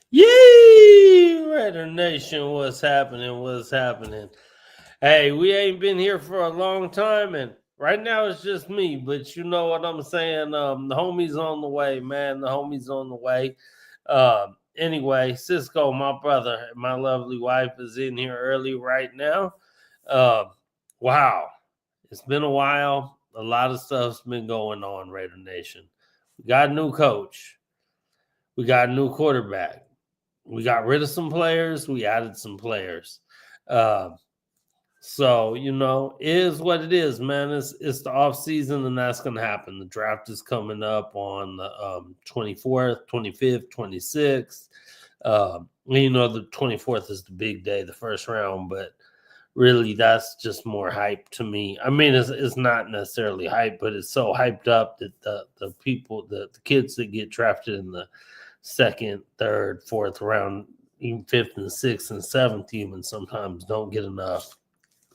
Yee! Raider Nation, what's happening? What's happening? Hey, we ain't been here for a long time, and right now it's just me, but you know what I'm saying? The homie's on the way, man. The homie's on the way. Anyway, Cisco, my brother, my lovely wife is in here early right now. Um, wow. It's been a while. A lot of stuff's been going on, Raider Nation. We got a new coach. We got a new quarterback. We got rid of some players. We added some players. Uh, so is what it is, man. It's the off season, and that's gonna happen. The draft is coming up on the 24th, 25th, 26th. The 24th is the big day, the first round, but really that's just more hype to me. I mean, it's not necessarily hype, but it's so hyped up that the people, the kids that get drafted in the second, third, fourth round, even fifth and sixth and seventh, even sometimes don't get enough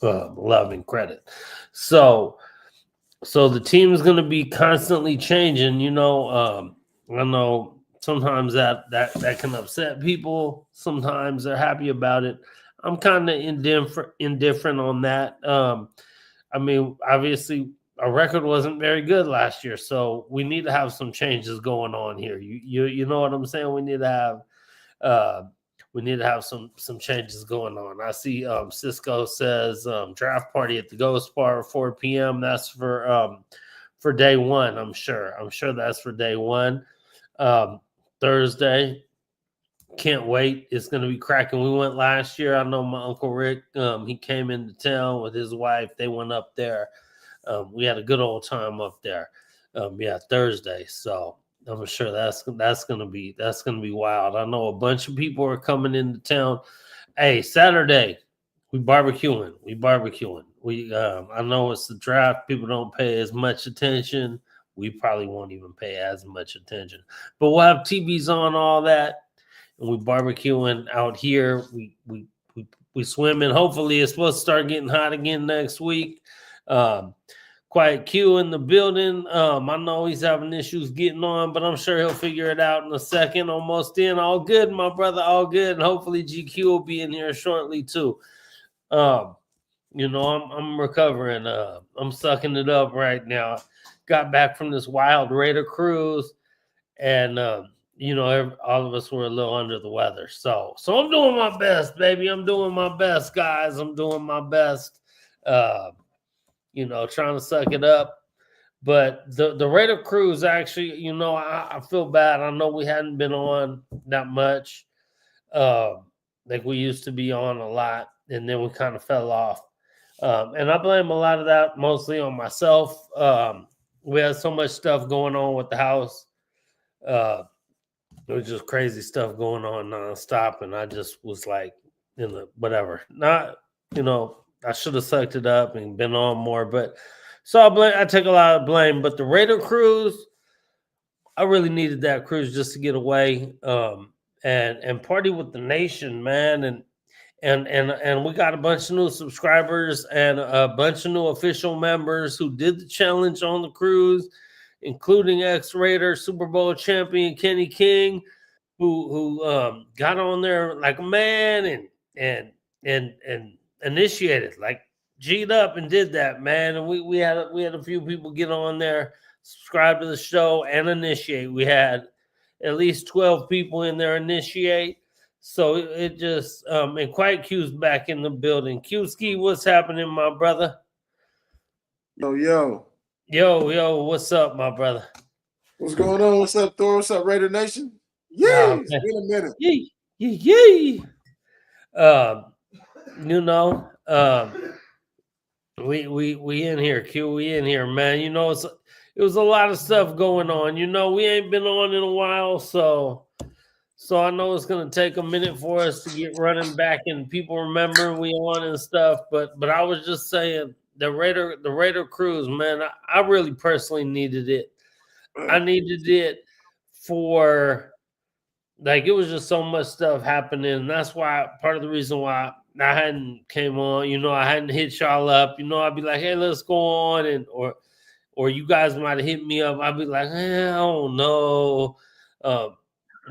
love and credit. So, so the team is going to be constantly changing. I know sometimes that can upset people. Sometimes they're happy about it. I'm kind of indifferent on that. I mean, obviously, our record wasn't very good last year, so we need to have some changes going on here. You know what I'm saying? Uh, we need to have some changes going on. I see Cisco says draft party at the Ghost Bar 4 p.m. That's for day one. I'm sure. I'm sure that's for day one. Um, Thursday. Can't wait. It's going to be cracking. We went last year. I know my Uncle Rick, he came into town with his wife. They went up there. We had a good old time up there. Thursday. So I'm sure that's gonna be wild. I know a bunch of people are coming into town. Hey, Saturday, we barbecuing. I know it's the draft. People don't pay as much attention. We probably won't even pay as much attention. But we'll have TVs on all that, and we barbecuing out here. We swimming. Hopefully, it's supposed to start getting hot again next week. Um, Quiet Q in the building. I know he's having issues getting on, but I'm sure he'll figure it out in a second. Almost in. All good, my brother. All good. And hopefully GQ will be in here shortly too. Um, I'm recovering. I'm sucking it up right now. Got back from this wild Raider cruise, and all of us were a little under the weather. So I'm doing my best, baby. I'm doing my best, guys. I'm doing my best. Uh, trying to suck it up. But the Raider cruise actually, I feel bad. I know we hadn't been on that much, uh, like we used to be on a lot, and then we kind of fell off. And I blame a lot of that mostly on myself. We had so much stuff going on with the house. Uh, it was just crazy stuff going on nonstop, and I just was like, whatever. Not, I should have sucked it up and been on more, but so I take a lot of blame. But the Raider cruise, I really needed that cruise just to get away, and party with the nation, man, and we got a bunch of new subscribers and a bunch of new official members who did the challenge on the cruise, including ex-Raider Super Bowl champion Kenny King, who got on there like a man and initiated, like G'd up and did that, man. And we had a few people get on there, subscribe to the show, and initiate. We had at least 12 people in there initiate. So it just and Quiet Q's back in the building. Q Ski, what's happening, my brother? Yo, yo. Yo, what's up, my brother? What's going on? What's up, Thor? What's up, Raider Nation? Oh, Yeah, it's man. been a minute. Yee, yee, yee. Um, you know, we in here, Q. We in here, man. It was a lot of stuff going on. We ain't been on in a while, so I know it's gonna take a minute for us to get running back and people remember we on and stuff. But I was just saying the Raider cruise, man. I really personally needed it. I needed it for, like, it was just so much stuff happening, and that's why part of the reason why I hadn't came on. I hadn't hit y'all up. I'd be like, hey, let's go on, and or you guys might have hit me up. I'd be like, I don't know.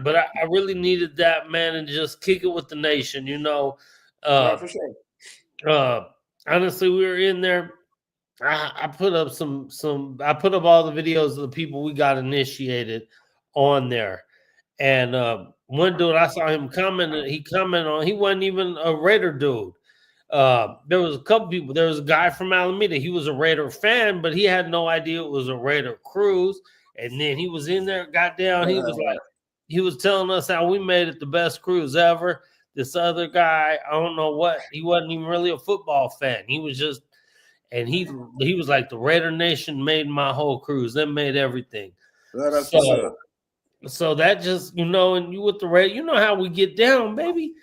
but I really needed that, man, and just kick it with the nation. No, Uh, for sure. uh, honestly, we were in there. I put up I put up all the videos of the people we got initiated on there. And one dude, I saw him comment. He commented on. He wasn't even a Raider dude. There was a couple people. There was a guy from Alameda. He was a Raider fan, but he had no idea it was a Raider cruise. And then he was in there, got down. He was telling us how we made it the best cruise ever. This other guy, I don't know what. He wasn't even really a football fan. He was just, and he was like, the Raider Nation made my whole cruise. They made everything. That's what's up. So that just, and you with the Raiders, you know how we get down, baby.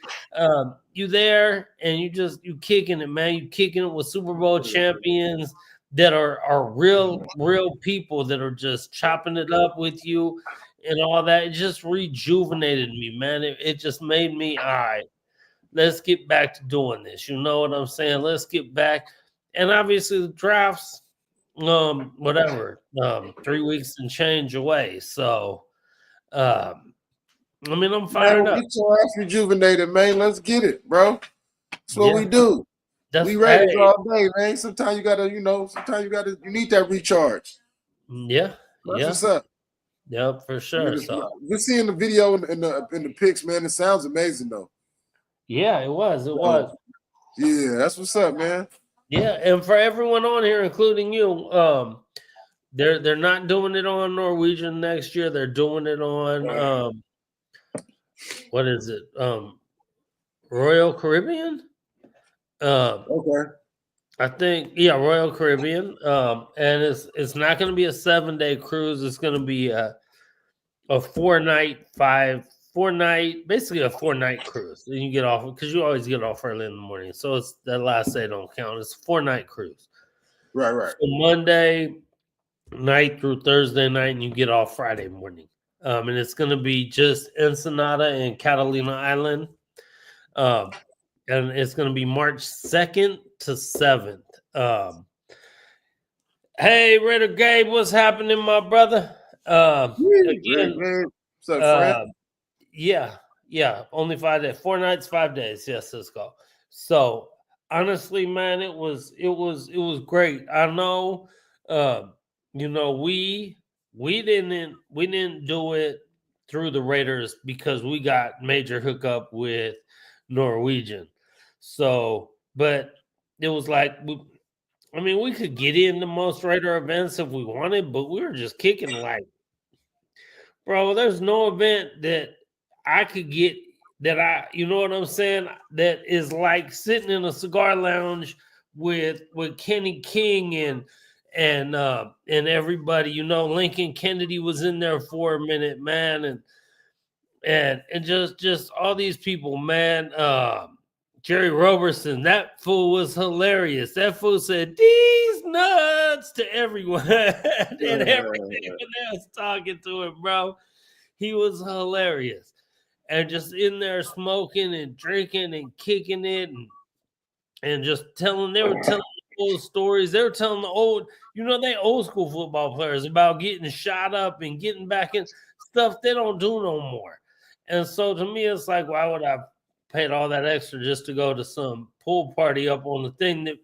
You there and you kicking it, man. You kicking it with Super Bowl champions that are real people that are just chopping it up with you and all that. It just rejuvenated me, man. It just made me, all right, let's get back to doing this. You know what I'm saying? Let's get back. And obviously the drafts, 3 weeks and change away. So I'm fired up. Get your ass rejuvenated, man. Let's get it, bro. That's what we do. We Raiders all day, man. Sometimes you gotta, you need that recharge. Yeah. That's what's up. Yep, for sure. So we're seeing the video in the pics, man. It sounds amazing though. Yeah, it was. Yeah, that's what's up, man. Yeah, and for everyone on here, including you, they're not doing it on Norwegian next year. They're doing it on what is it? Royal Caribbean? Okay. I think, Royal Caribbean. And it's not going to be a 7-day cruise. It's going to be a 4-night, basically a 4-night cruise. And you get off because you always get off early in the morning. So it's that last day don't count. It's a 4-night cruise. Right. So Monday night through Thursday night, and you get off Friday morning. And it's going to be just Ensenada and Catalina Island. And it's going to be March 2nd to 7th. Hey, Raider Gabe, what's happening, my brother? Again, what's up, friend? Yeah. Only 5 days. 4 nights, 5 days. Yes, let's go. So honestly, man, it was great. I know, we didn't do it through the Raiders because we got major hookup with Norwegian. So, but it was like, we could get into most Raider events if we wanted, but we were just kicking like, bro, there's no event that I could get that you know what I'm saying, that is like sitting in a cigar lounge with Kenny King and everybody. Lincoln Kennedy was in there for a minute, man, and just all these people, man. Jerry Robertson, that fool was hilarious. That fool said these nuts to everyone and everyone else talking to him, bro. He was hilarious. And just in there smoking and drinking and kicking it and just they were telling old stories. They were telling the old school football players about getting shot up and getting back in stuff they don't do no more. And so to me, it's like, why would I paid all that extra just to go to some pool party up on the thing that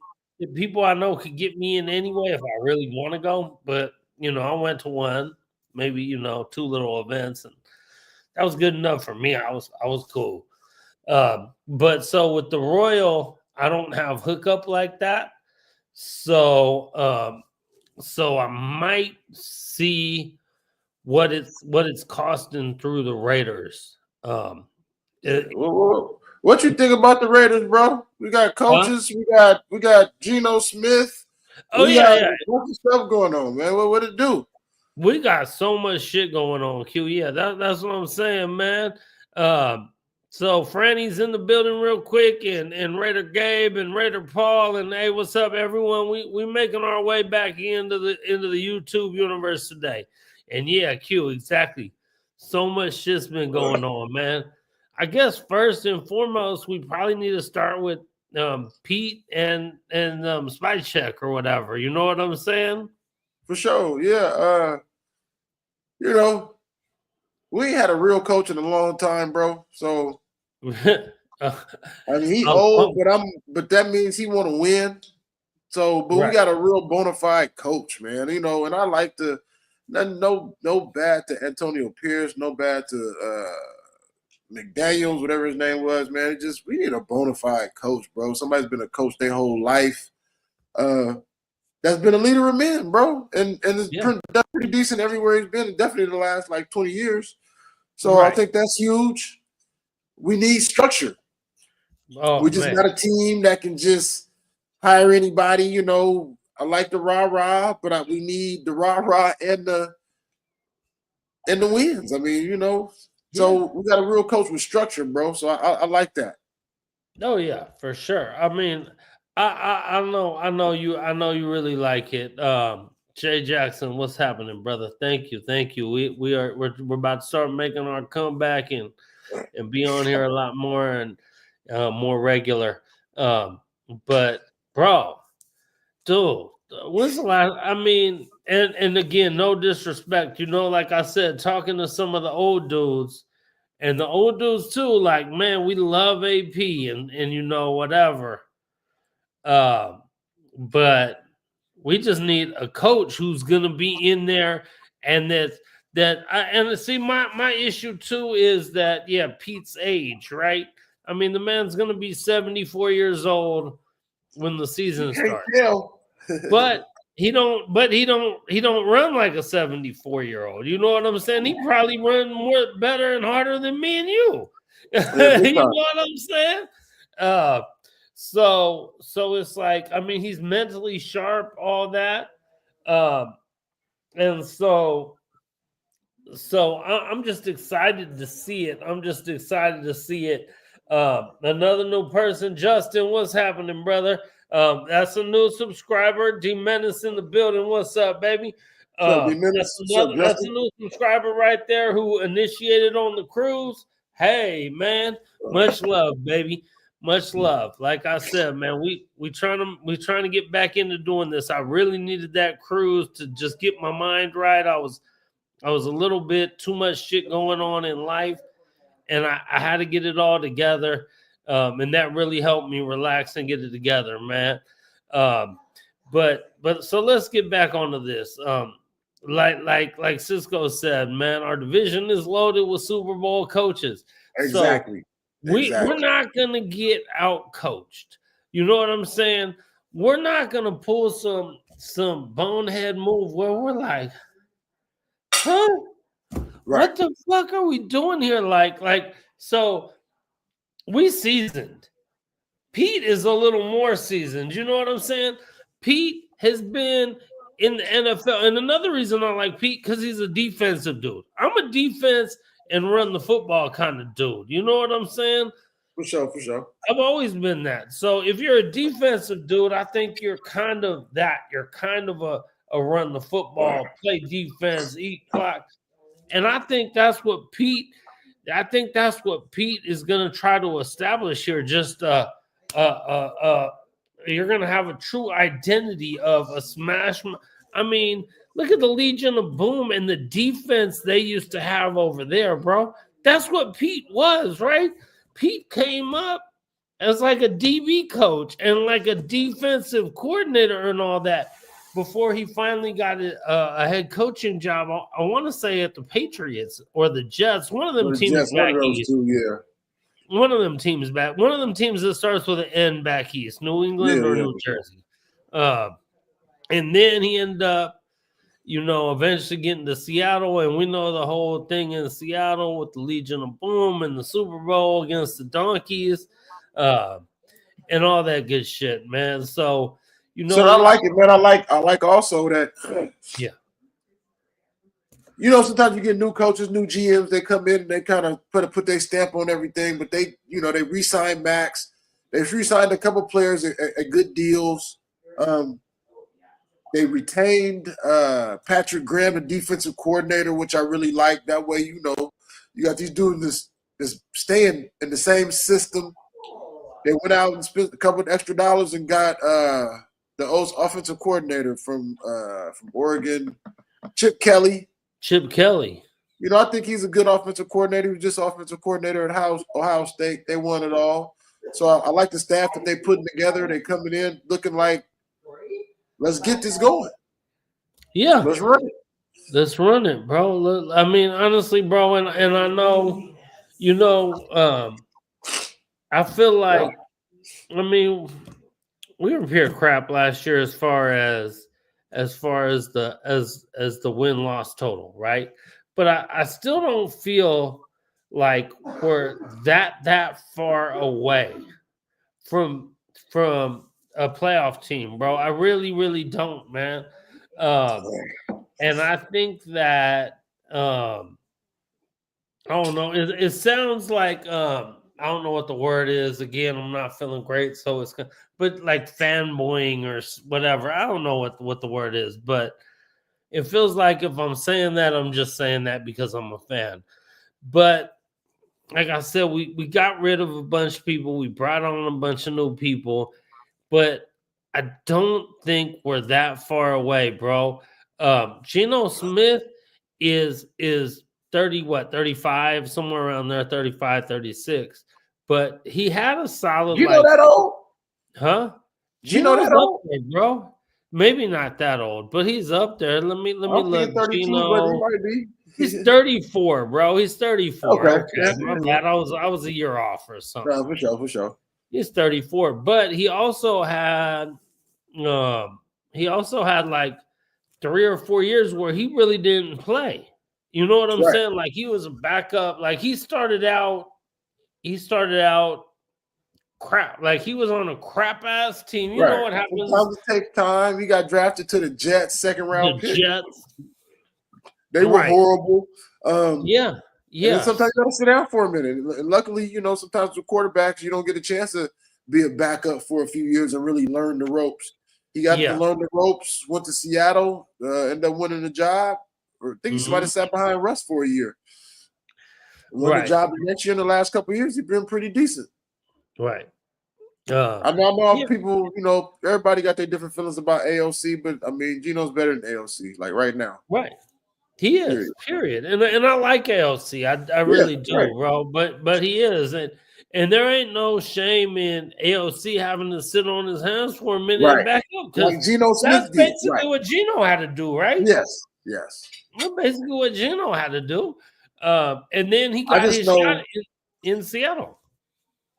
people I know could get me in anyway if I really want to go? But I went to one, maybe 2 little events, and that was good enough for me. I was cool. But so with the Royal, I don't have hookup like that. So I might see what it's costing through the Raiders. What you think about the Raiders, bro? We got coaches. We got Geno Smith. We got what's stuff going on, man? What it do? We got so much shit going on, Q. Yeah, that's what I'm saying, man. So Franny's in the building real quick, and Raider Gabe and Raider Paul, and hey, what's up, everyone? We making our way back into the YouTube universe today, and yeah, Q, exactly. So much shit's been going on, man. I guess first and foremost, we probably need to start with Pete and Spike Check or whatever. You know what I'm saying? For sure, yeah. we ain't had a real coach in a long time, bro. So I mean, he old, but that means he want to win. So, but we got a real bona fide coach, man. You know, and I like to no bad to Antonio Pierce, no bad to McDaniels, whatever his name was, man. It just we need a bona fide coach, bro. Somebody's been a coach their whole life. That's been a leader of men, bro, and it's pretty decent everywhere he's been, definitely the last like 20 years. So I think that's huge. We need structure. We're just not a team that can just hire anybody. You know, I like the rah-rah, but we need the rah-rah and the wins. I mean, you know, so we got a real coach with structure, bro. So I like that. Oh yeah, for sure. I mean, I know you really like it. Jay Jackson, what's happening, brother? Thank you. We're about to start making our comeback and be on here a lot more and more regular. But bro, dude, when's the last? I mean, and again, no disrespect, you know, like I said, talking to some of the old dudes. And the old dudes too, like, man, we love AP and you know, whatever. But we just need a coach who's gonna be in there, and see my issue too is that Pete's age, right? I mean, the man's gonna be 74 years old when the season starts. But he don't run like a 74-year-old. You know what I'm saying? He probably run more better and harder than me and you. You know what I'm saying? So it's like, I mean, he's mentally sharp, all that. And so I'm just excited to see it. Another new person, Justin, what's happening, brother? That's a new subscriber. D Menace in the building. What's up, baby? That's a new subscriber right there who initiated on the cruise. Hey, man, much love, baby. Much love. Like I said, man, we trying to get back into doing this. I really needed that cruise to just get my mind right. I was a little bit too much shit going on in life, and I had to get it all together. And that really helped me relax and get it together, man. But so let's get back onto this. Like Cisco said, man, our division is loaded with Super Bowl coaches. Exactly. So we're not gonna get out coached. You know what I'm saying? We're not gonna pull some bonehead move where we're like, huh? Right. What the fuck are we doing here? Like so. We seasoned. Pete is a little more seasoned. You know what I'm saying? Pete has been in the NFL. And another reason I like Pete, because he's a defensive dude. I'm a defense and run the football kind of dude. You know what I'm saying? For sure. I've always been that. So if you're a defensive dude, I think you're kind of that. You're kind of a run the football, play defense, eat clock. And I think that's what Pete is going to try to establish here. Just you're going to have a true identity of a smash. I mean, look at the Legion of Boom and the defense they used to have over there, bro. That's what Pete was, right? Pete came up as like a DB coach and like a defensive coordinator and all that before he finally got a head coaching job. I want to say at the Patriots or the Jets, one of them teams back east. One of them teams back. One of them teams that starts with an N back east, New England or New Jersey. And then he ended up, eventually getting to Seattle, and we know the whole thing in Seattle with the Legion of Boom and the Super Bowl against the Donkeys, and all that good shit, man. So. So I like it, man. I like also that. Yeah. Sometimes you get new coaches, new GMs. They come in and they kind of put their stamp on everything. But they re-signed Max. They've re-signed a couple players at good deals. They retained Patrick Graham, the defensive coordinator, which I really like. That way, you got these dudes that's staying in the same system. They went out and spent a couple of extra dollars and got the offensive coordinator from Oregon, Chip Kelly. Chip Kelly. I think he's a good offensive coordinator. He was just offensive coordinator at Ohio State. They won it all. So I like the staff that they putting together. They coming in looking like, let's get this going. Yeah. Let's run it. Let's run it, bro. I mean, honestly, bro, and I know, I feel like, I mean, we were pure crap last year as far as the win-loss total, right? But I still don't feel like we're that far away from a playoff team, bro. I really, really don't, man. And I think that I don't know. It sounds like I don't know what the word is. Again, I'm not feeling great, so it's but like fanboying or whatever. I don't know what the word is, but it feels like if I'm saying that, I'm just saying that because I'm a fan. But like I said, we got rid of a bunch of people. We brought on a bunch of new people, but I don't think we're that far away, bro. Geno Smith is 35, somewhere around there, 35, 36. But he had a solid that old? Huh? Geno's that old? There, bro. Maybe not that old, but he's up there. Let me look. 32, but he might be. He's 34, bro. He's 34. Okay. My bad. I was a year off or something. No, for sure. He's 34, but he also had like 3 or 4 years where he really didn't play. You know what I'm saying? Like he was a backup. Like he started out crap. Like he was on a crap ass team. You know what happens? Sometimes it takes time. He got drafted to the Jets, second round pick. Jets. They were horrible. Yeah. And sometimes you got to sit down for a minute. And luckily, sometimes with quarterbacks, you don't get a chance to be a backup for a few years and really learn the ropes. He got to learn the ropes, went to Seattle, ended up winning the job. Or I think he might have sat behind Russ for a year. Won the job the next year. In the last couple of years, he's been pretty decent. Right. I know people, everybody got their different feelings about AOC, but I mean, Geno's better than AOC, like right now. Right. He is, period. And I like AOC. I really do, bro. But he is. And there ain't no shame in AOC having to sit on his hands for a minute and back up. Like Geno Smith that's basically what Geno had to do, right? Yes. That's basically what Geno had to do. And then he got his shot in Seattle.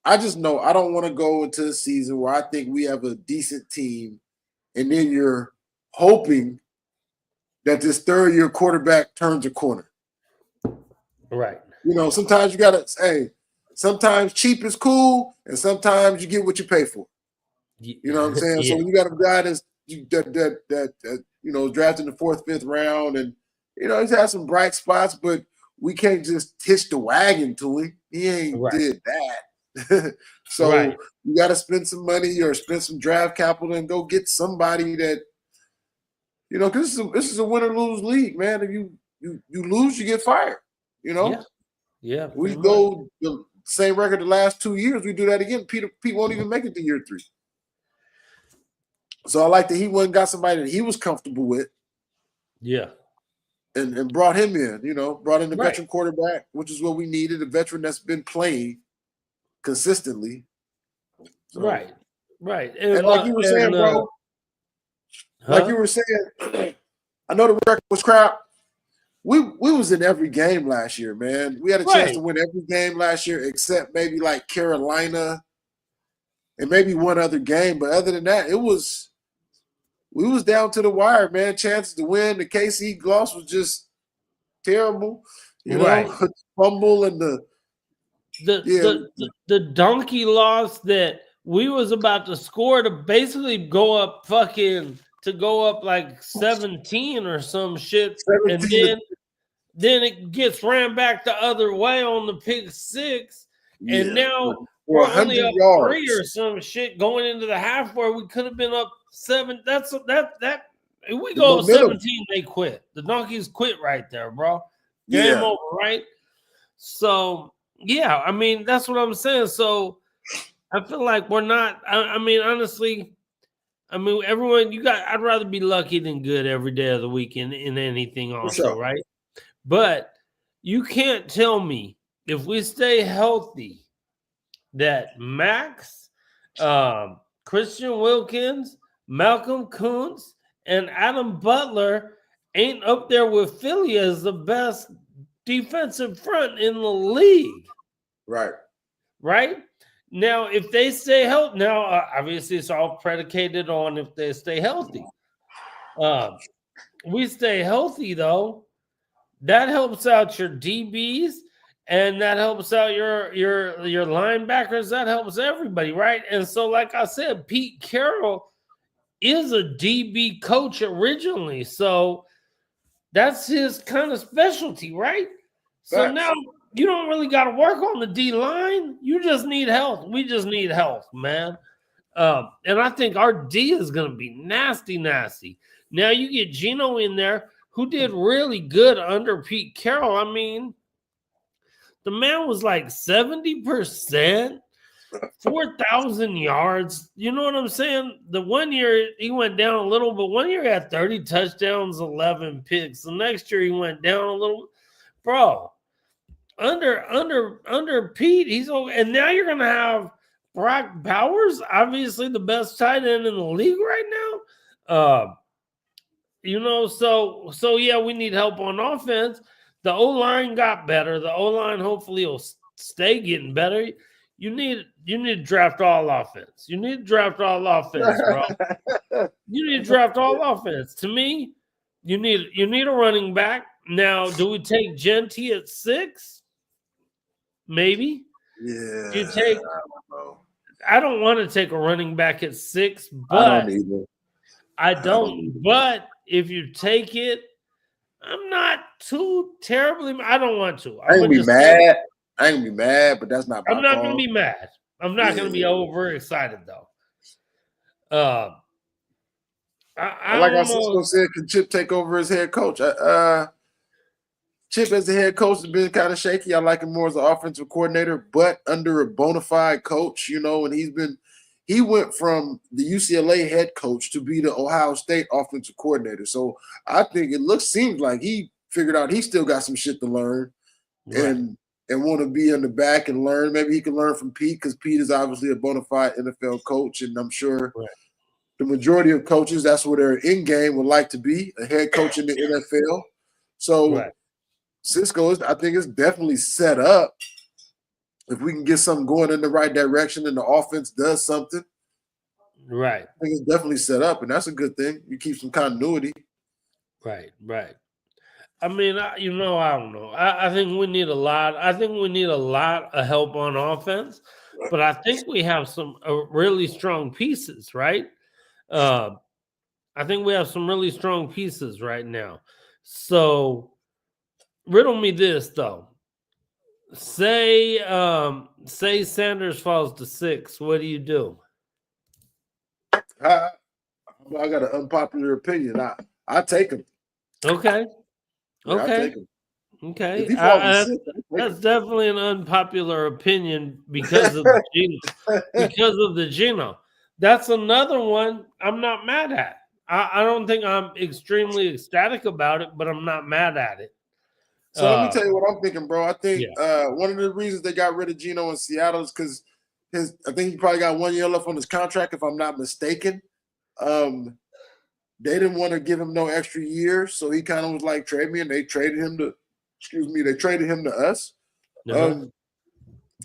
I just know I don't want to go into a season where I think we have a decent team, and then you're hoping that this third-year quarterback turns a corner. Right. Sometimes you got to say, sometimes cheap is cool, and sometimes you get what you pay for. You know what I'm saying? So when you got a guy that drafted in the 4th, 5th round, and he's had some bright spots, but we can't just hitch the wagon to him. He ain't did that. So you got to spend some money or spend some draft capital and go get somebody that, because this is a win or lose league, man. If you lose, you get fired. Yeah. We go the same record the last 2 years. We do that again. Pete won't even make it to year 3. So I like that he went and got somebody that he was comfortable with. Yeah. And brought him in, brought in the veteran quarterback, which is what we needed, a veteran that's been playing consistently. So, right. And like you were saying, bro, like you were saying, I know the record was crap. We was in every game last year, man. We had a chance to win every game last year except maybe like Carolina and maybe one other game. But other than that, we was down to the wire, man. Chances to win. The KC loss was just terrible. Fumble and the donkey loss that we was about to score to basically go up like 17 or some shit, 17. And then it gets ran back the other way on the pick 6, and now we're only up 3 or some shit going into the half where we could have been up 7. That if we go up 17, they quit. The Donkeys quit right there, bro. Game over, right? So yeah, I mean that's what I'm saying. So I feel like we're not. I mean, honestly, everyone. I'd rather be lucky than good every day of the week in anything, also, right? But You can't tell me if we stay healthy that Max, Christian Wilkins, Malcolm Kuntz, and Adam Butler ain't up there with Philly as the best defensive front in the league. Right. Right? Now, if they stay healthy, now obviously it's all predicated on if they stay healthy. We stay healthy though, that helps out your DBs and that helps out your linebackers. That helps everybody, right? And so, like I said, Pete Carroll is a DB coach originally, so that's his kind of specialty, right? So now you don't really got to work on the D line. You just need health. We just need health, man. And I think our D is going to be nasty, nasty. Now you get Geno in there, who did really good under Pete Carroll. I mean, the man was like 70%, 4,000 yards. You know what I'm saying? The one year he went down a little, but one year he had 30 touchdowns, 11 picks. The next year he went down a little. Bro, under Pete, he's okay. And now you're going to have Brock Bowers, obviously the best tight end in the league right now. So yeah, we need help on offense. The O-line got better. The O-line hopefully will stay getting better. You need to draft all offense. You need to draft all offense, bro. You need to draft all offense. To me, you need a running back. Now, do we take Genty at 6? Maybe. Yeah. You take. I don't want to take a running back at 6, but I don't. But if you take it, I'm not too terribly. I don't want to. I ain't gonna be mad. I ain't gonna be mad, but that's not. I'm not gonna be mad. I'm not gonna be overexcited though. Like I said, can Chip take over as head coach? Chip as the head coach has been kind of shaky. I like him more as an offensive coordinator, but under a bona fide coach, and he went from the UCLA head coach to be the Ohio State offensive coordinator. So I think seems like he figured out he still got some shit to learn, right, and want to be in the back and learn. Maybe he can learn from Pete because Pete is obviously a bona fide NFL coach, and I'm sure the majority of coaches, that's where their end game would like to be, a head coach in the NFL. So Cisco, I think it's definitely set up. If we can get something going in the right direction and the offense does something, right? I think it's definitely set up, and that's a good thing. You keep some continuity. Right. I mean, I don't know. I think we need a lot. I think we need a lot of help on offense, but I think we have some really strong pieces, right? I think we have some really strong pieces right now. So, riddle me this though. Say Sanders falls to 6. What do you do? I got an unpopular opinion. I take him. Okay. Yeah, I take him. Okay. That's definitely an unpopular opinion because of the Geno. Because of the Geno. That's another one I'm not mad at. I don't think I'm extremely ecstatic about it, but I'm not mad at it. So let me tell you what I'm thinking, bro. I think one of the reasons they got rid of Geno in Seattle is because I think he probably got 1 year left on his contract, if I'm not mistaken. They didn't want to give him no extra year, so he kind of was like, trade me, and they traded him to us.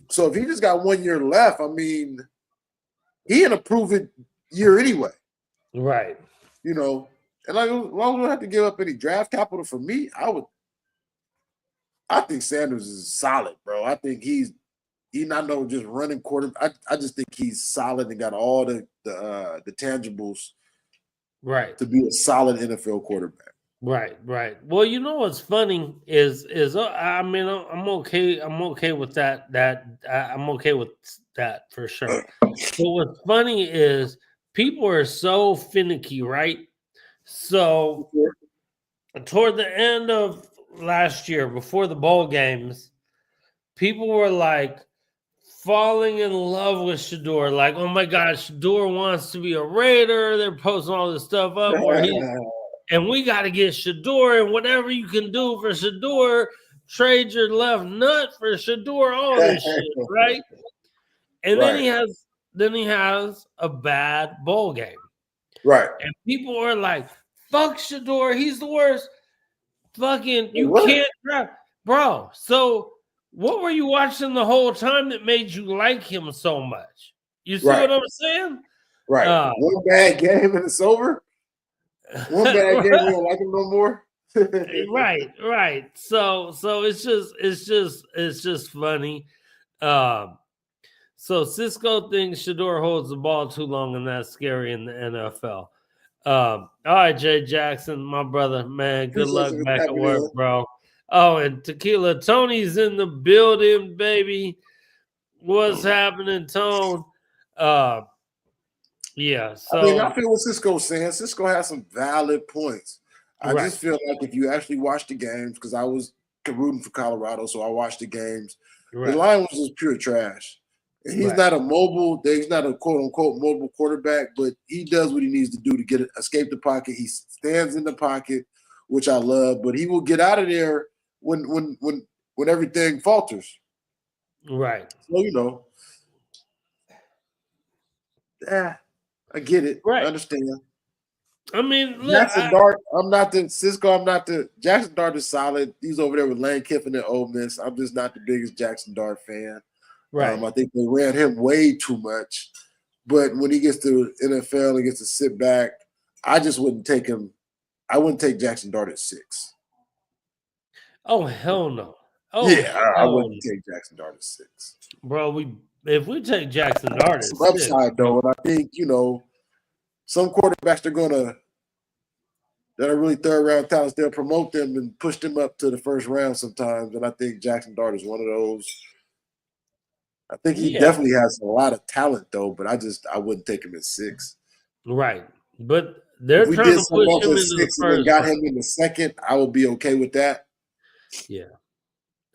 So if he just got 1 year left, I mean, he in a proven year anyway. Right. And like, as long as we don't have to give up any draft capital for me, I think Sanders is solid, bro. I think he's not no just running quarterback. I just think he's solid and got all the tangibles, right, to be a solid NFL quarterback. Right. Well, what's funny is I mean, I'm okay with that. I'm okay with that for sure. But what's funny is people are so finicky, right? So toward the end of last year, before the bowl games, people were like falling in love with Shedeur. Like, oh my God, Shedeur wants to be a Raider. They're posting all this stuff up and we got to get Shedeur, and whatever you can do for Shedeur, trade your left nut for Shedeur, all this shit, right? And then he has a bad bowl game. Right. And people are like, fuck Shedeur, he's the worst. Fucking, you what? Can't draft. Bro, so what were you watching the whole time that made you like him so much? You see what I'm saying? Right. One bad game and it's over. One bad game, we don't like him no more. right. So it's just funny. So Cisco thinks Shedeur holds the ball too long, and that's scary in the NFL. All right, Jay Jackson, my brother, man, good luck back at work, bro. Oh, and Tequila Tony's in the building, baby. What's happening, Tone? Yeah. So I mean, I feel what Cisco's saying. Cisco has some valid points. I just feel like if you actually watch the games, because I was rooting for Colorado, so I watched the games. The line was just pure trash. And he's not a quote unquote mobile quarterback, but he does what he needs to do to escape the pocket. He stands in the pocket, which I love, but he will get out of there when everything falters. Right. So I get it. Right. I understand. I mean, Jackson Dart, I'm not the Jackson Dart is solid. He's over there with Lane Kiffin and Ole Miss. I'm just not the biggest Jackson Dart fan. Right. I think they ran him way too much. But when he gets to NFL and gets to sit back, I just wouldn't take him. I wouldn't take Jackson Dart at 6. Oh, hell no. Oh, yeah, I wouldn't take Jackson Dart at 6. Bro, if we take Jackson Dart at 6. Upside, though, and I think, some quarterbacks that are really third-round talents, they'll promote them and push them up to the first round sometimes, and I think Jackson Dart is one of those. I think he definitely has a lot of talent, though, but I wouldn't take him at 6. Right, but they're trying to push him into the first. And got him in the second, I would be okay with that. Yeah,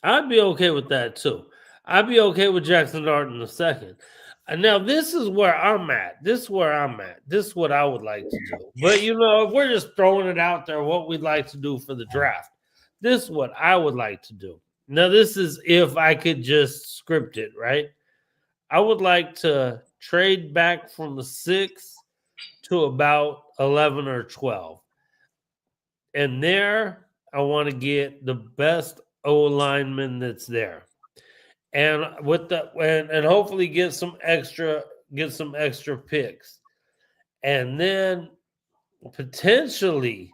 I'd be okay with that too. I'd be okay with Jackson Dart in the second. Now, this is where I'm at. This is what I would like to do. But, if we're just throwing it out there, what we'd like to do for the draft, this is what I would like to do. Now, this is if I could just script it, right? I would like to trade back from the 6 to about 11 or 12. And there, I want to get the best O-lineman that's there. And and hopefully get some extra picks. And then potentially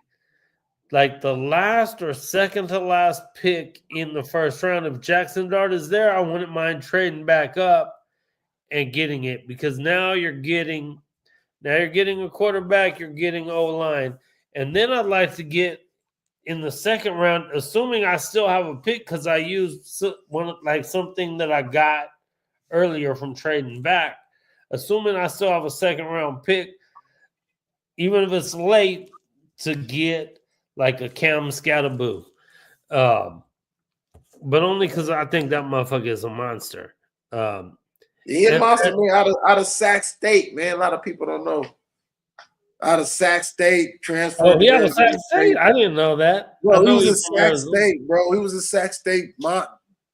like the last or second to last pick in the first round, if Jackson Dart is there, I wouldn't mind trading back up and getting it, because now you're getting a quarterback, you're getting O-line. And then I'd like to get in the second round, assuming I still have a pick, because I used something that I got earlier from trading back. Assuming I still have a second round pick, even if it's late, to get like a Cam Scatterboo. But only because I think that motherfucker is a monster. He a monster, man, out of Sac State, man. A lot of people don't know. Out of Sac State, transfer. Oh, he out of Sac State? I didn't know that. Bro, he was in Sac State, bro. He was in Sac State,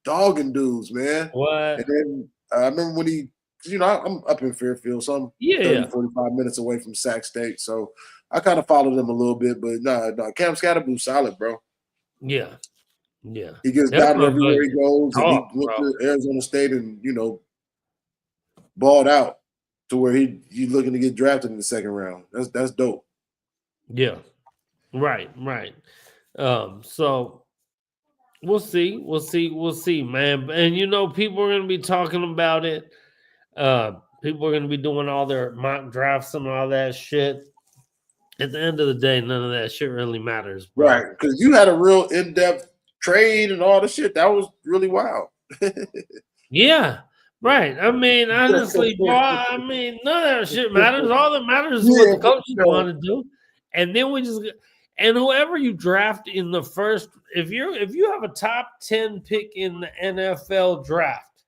dogging dudes, man. What? And then I remember when he, I'm up in Fairfield, so I'm 30, 45 minutes away from Sac State. So I kind of followed him a little bit, but no, Cam Scatterboo solid, bro. Yeah. He gets down everywhere he goes. And he went to Arizona State and, balled out to where he's looking to get drafted in the second round. That's dope. Yeah. Right. So we'll see, man. And people are gonna be talking about it. People are gonna be doing all their mock drafts and all that shit. At the end of the day, none of that shit really matters, bro. Right. Because you had a real in-depth trade and all the shit. That was really wild. Yeah. Right. I mean, honestly, bro, none of that shit matters. All that matters is what the coaches want to do. And then and whoever you draft in the first, if you have a top 10 pick in the NFL draft,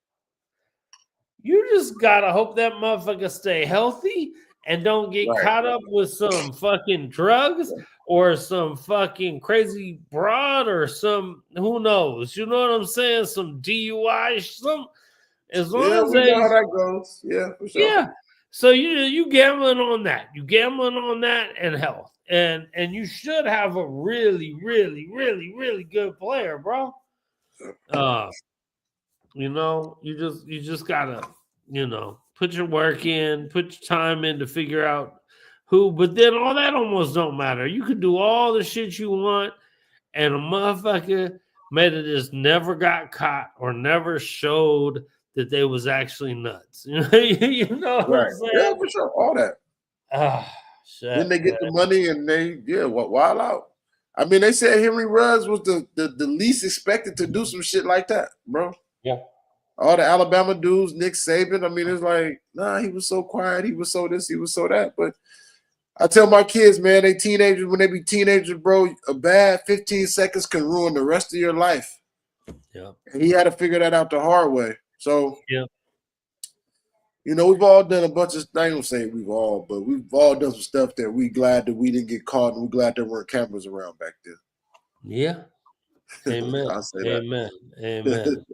you just gotta hope that motherfucker stay healthy and don't get caught up with some fucking drugs or some fucking crazy broad or some who knows. You know what I'm saying? Some DUI, some as long as we know how that goes. Yeah, for sure. Yeah. So you gambling on that. You gambling on that and health. And you should have a really, really, really, really good player, bro. You just gotta, put your work in, put your time in to figure out who, but then all that almost don't matter. You can do all the shit you want, and a motherfucker may have just never got caught or never showed that they was actually nuts. You know what I'm saying? Yeah, for sure. All that. Shit, then they get the money and they wild out. I mean, they said Henry Ruggs was the least expected to do some shit like that, bro. Yeah. All the Alabama dudes, Nick Saban. I mean, it's like, nah, he was so quiet. He was so this, he was so that. But I tell my kids, man, they teenagers, when they be teenagers, bro, a bad 15 seconds can ruin the rest of your life. Yeah. And he had to figure that out the hard way. So, yeah. We've all done a bunch of, I ain't gonna say we've all done some stuff that we glad that we didn't get caught, and we're glad there weren't cameras around back then. Yeah. Amen. Amen.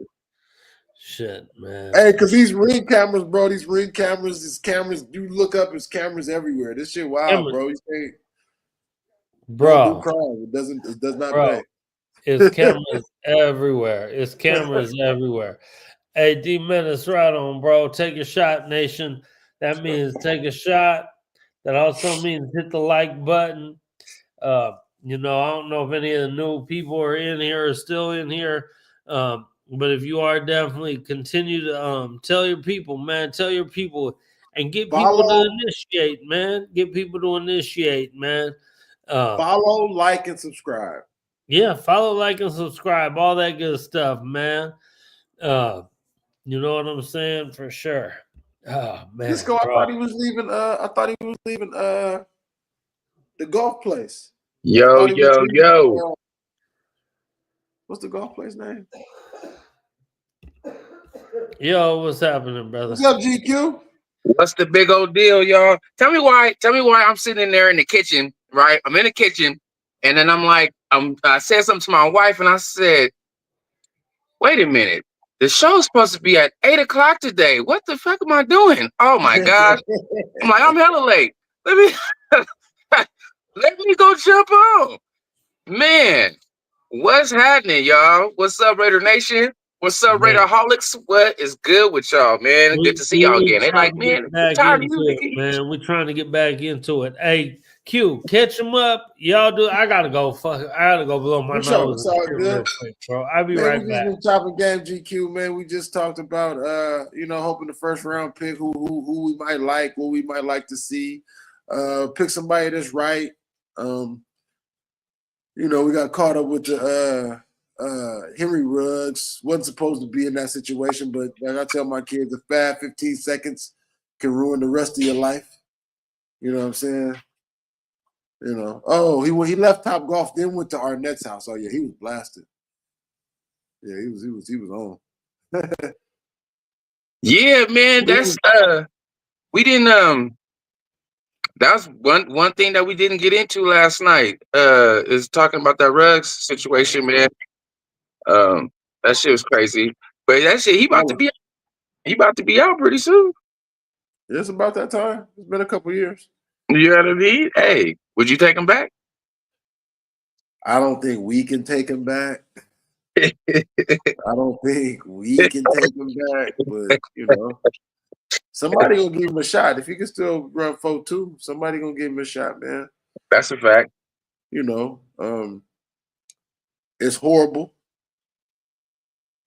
Shit, man. Hey, because these Ring cameras, bro, these cameras, you look up, it's cameras everywhere. This shit wild, bro. You say, bro, it does not pay. It's cameras everywhere. It's cameras everywhere. Hey, D Menace, right on, bro. Take a shot, nation. That means take a shot. That also means hit the like button. I don't know if any of the new people are in here or still in here. But if you are, definitely continue to tell your people, man. Tell your people and get people to initiate, man. Get people to initiate, man. Follow, like, and subscribe. Yeah, follow, like, and subscribe. All that good stuff, man. You know what I'm saying? For sure. Oh man. Cisco, I thought he was leaving the golf place. Yo. What's the golf place name? Yo, what's happening, brother? What's up, GQ? What's the big old deal, y'all? Tell me why I'm sitting there in the kitchen, right? I'm in the kitchen, and then I'm like, I said something to my wife, and I said, wait a minute. The show's supposed to be at 8 o'clock today. What the fuck am I doing? Oh my God. I'm like, I'm hella late. Let me go jump on. Man, what's happening, y'all? What's up, Raider Nation? What's up, Raiderholics? What is good with y'all, man? Good to see y'all again. They like, man, we're trying to get back into it. Hey, Q, catch them up. Y'all do. I gotta go. I gotta go blow my nose. Real quick, bro. I'll be right back. We just been talking game, GQ, man. We just talked about hoping the first round pick, who we might like, what we might like to see. Pick somebody that's right. We got caught up with the Henry Ruggs. Wasn't supposed to be in that situation, but like I tell my kids, a fast 15 seconds can ruin the rest of your life. You know what I'm saying? He left Top Golf, then went to Arnett's house. Oh yeah, he was blasted. Yeah, he was on. Yeah, man, that's we didn't that's one thing that we didn't get into last night. Is talking about that Ruggs situation, man. That shit was crazy. But that shit, he about to be out pretty soon. It's about that time. It's been a couple years. You know what I mean? Hey, would you take him back? I don't think we can take him back. I don't think we can take him back, but somebody gonna give him a shot. If he can still run 4.2, somebody gonna give him a shot, man. That's a fact. It's horrible.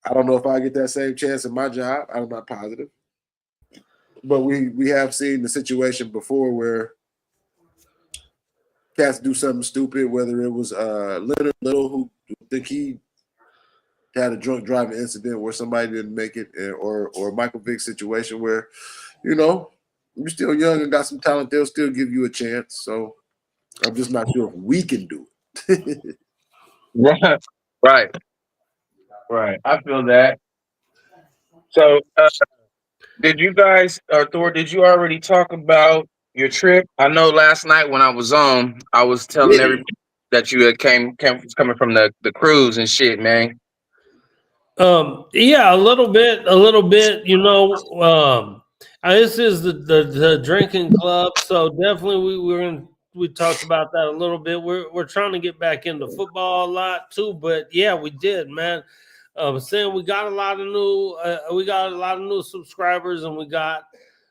I don't know if I get that same chance in my job. I'm not positive. But we have seen the situation before where cats do something stupid, whether it was Leonard Little, who think he had a drunk driving incident where somebody didn't make it, or Michael Vick's situation where, you're still young and got some talent, they'll still give you a chance. So I'm just not sure if we can do it. Right. I feel that. So did you guys, Thor, did you already talk about your trip? I know last night when I was on, I was telling everybody that you had came coming from the cruise and shit, man. Yeah, a little bit, you know. This is the drinking club, so definitely we talked about that a little bit. We're trying to get back into football a lot too, but yeah, we did, man. Saying we got a lot of new subscribers, and we got